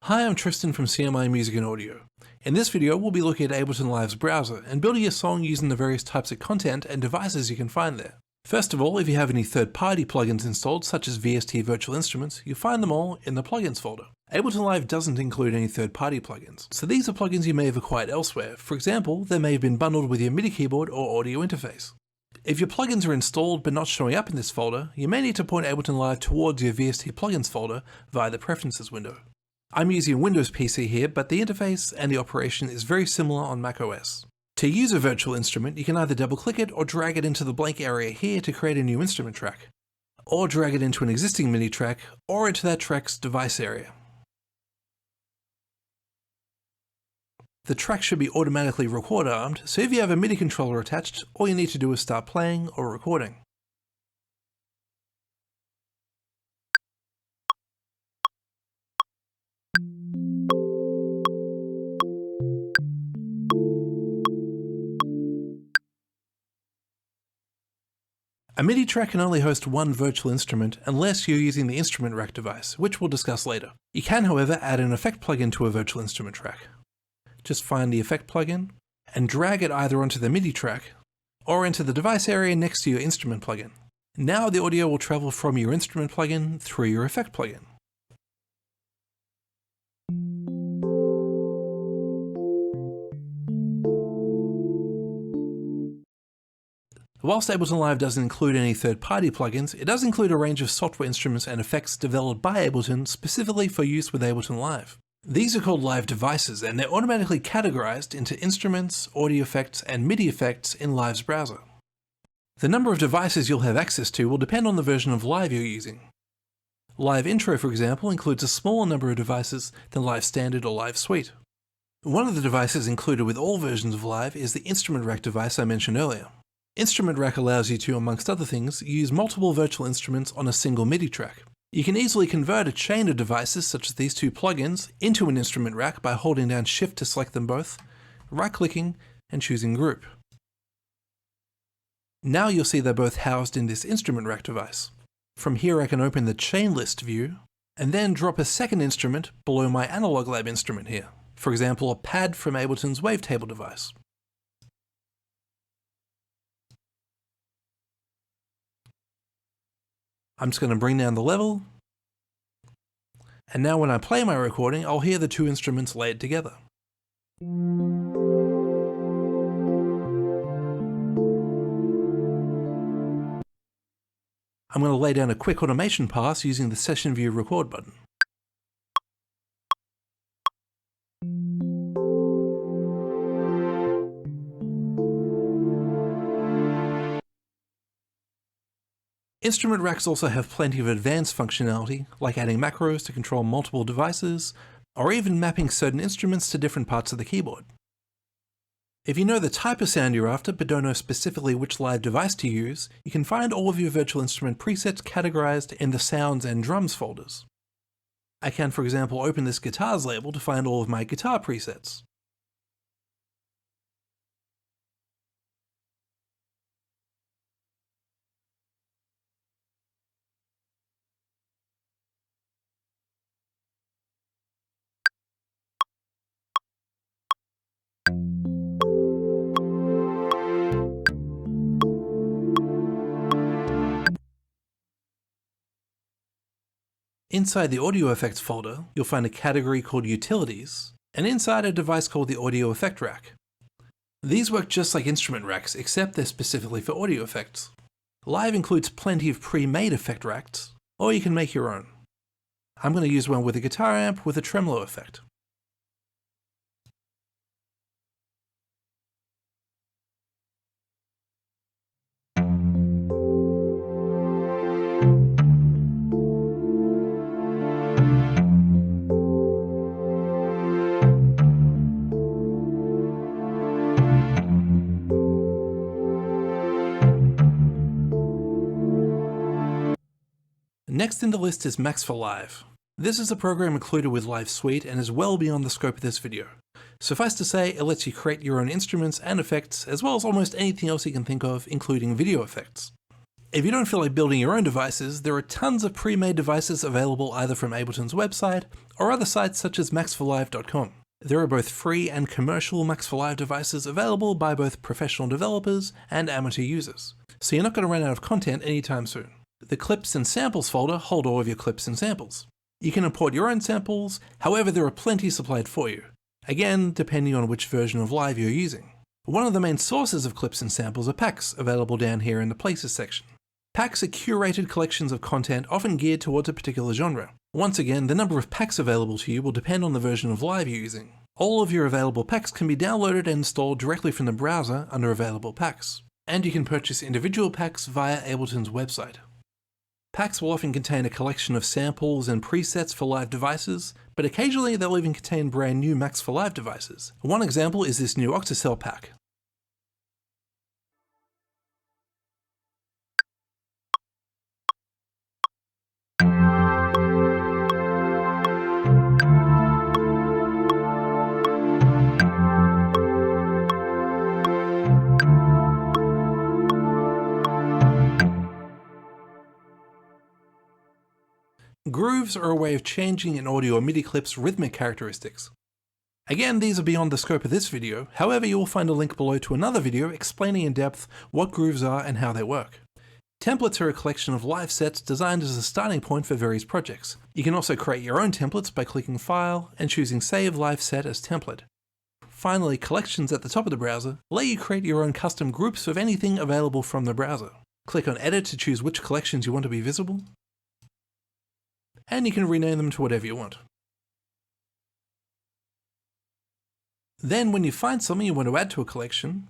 Hi, I'm Tristan from CMI Music and Audio. In this video, we'll be looking at Ableton Live's browser and building a song using the various types of content and devices you can find there. First of all, if you have any third-party plugins installed, such as VST Virtual Instruments, you'll find them all in the Plugins folder. Ableton Live doesn't include any third-party plugins, so these are plugins you may have acquired elsewhere. For example, they may have been bundled with your MIDI keyboard or audio interface. If your plugins are installed but not showing up in this folder, you may need to point Ableton Live towards your VST Plugins folder via the Preferences window. I'm using a Windows PC here, but the interface and the operation is very similar on macOS. To use a virtual instrument, you can either double-click it or drag it into the blank area here to create a new instrument track, or drag it into an existing MIDI track, or into that track's device area. The track should be automatically record armed, so if you have a MIDI controller attached, all you need to do is start playing or recording. A MIDI track can only host one virtual instrument unless you're using the instrument rack device, which we'll discuss later. You can, however, add an effect plugin to a virtual instrument track. Just find the effect plugin and drag it either onto the MIDI track or into the device area next to your instrument plugin. Now the audio will travel from your instrument plugin through your effect plugin. Whilst Ableton Live doesn't include any third-party plugins, it does include a range of software instruments and effects developed by Ableton specifically for use with Ableton Live. These are called live devices, and they're automatically categorized into instruments, audio effects, and MIDI effects in Live's browser. The number of devices you'll have access to will depend on the version of Live you're using. Live Intro, for example, includes a smaller number of devices than Live Standard or Live Suite. One of the devices included with all versions of Live is the instrument rack device I mentioned earlier. Instrument Rack allows you to, amongst other things, use multiple virtual instruments on a single MIDI track. You can easily convert a chain of devices such as these two plugins into an instrument rack by holding down Shift to select them both, right-clicking, and choosing Group. Now you'll see they're both housed in this instrument rack device. From here I can open the chain list view, and then drop a second instrument below my Analog Lab instrument here. For example, a pad from Ableton's Wavetable device. I'm just going to bring down the level, and now when I play my recording, I'll hear the two instruments laid together. I'm going to lay down a quick automation pass using the Session View Record button. Instrument racks also have plenty of advanced functionality, like adding macros to control multiple devices, or even mapping certain instruments to different parts of the keyboard. If you know the type of sound you're after but don't know specifically which live device to use, you can find all of your virtual instrument presets categorized in the Sounds and Drums folders. I can, for example, open this Guitars label to find all of my guitar presets. Inside the Audio Effects folder, you'll find a category called Utilities, and inside a device called the Audio Effect Rack. These work just like instrument racks, except they're specifically for audio effects. Live includes plenty of pre-made effect racks, or you can make your own. I'm going to use one with a guitar amp with a tremolo effect. Next in the list is Max for Live. This is a program included with Live Suite and is well beyond the scope of this video. Suffice to say, it lets you create your own instruments and effects, as well as almost anything else you can think of, including video effects. If you don't feel like building your own devices, there are tons of pre-made devices available either from Ableton's website or other sites such as max4live.com. There are both free and commercial Max4Live devices available by both professional developers and amateur users, so you're not going to run out of content anytime soon. The Clips and Samples folder hold all of your clips and samples. You can import your own samples, however there are plenty supplied for you, again depending on which version of Live you're using. One of the main sources of clips and samples are packs, available down here in the Places section. Packs are curated collections of content often geared towards a particular genre. Once again, the number of packs available to you will depend on the version of Live you're using. All of your available packs can be downloaded and installed directly from the browser under Available Packs, and you can purchase individual packs via Ableton's website. Packs will often contain a collection of samples and presets for Live devices, but occasionally they'll even contain brand new Max4Live devices. One example is this new Octacell pack. Grooves are a way of changing an audio or MIDI clip's rhythmic characteristics. Again, these are beyond the scope of this video, however you will find a link below to another video explaining in depth what grooves are and how they work. Templates are a collection of live sets designed as a starting point for various projects. You can also create your own templates by clicking File and choosing Save Live Set as Template. Finally, collections at the top of the browser let you create your own custom groups of anything available from the browser. Click on Edit to choose which collections you want to be visible, and you can rename them to whatever you want. Then when you find something you want to add to a collection,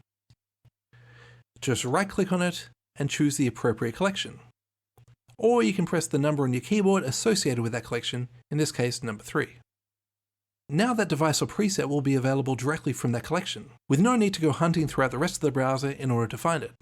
just right-click on it and choose the appropriate collection. Or you can press the number on your keyboard associated with that collection, in this case number 3. Now that device or preset will be available directly from that collection, with no need to go hunting throughout the rest of the browser in order to find it.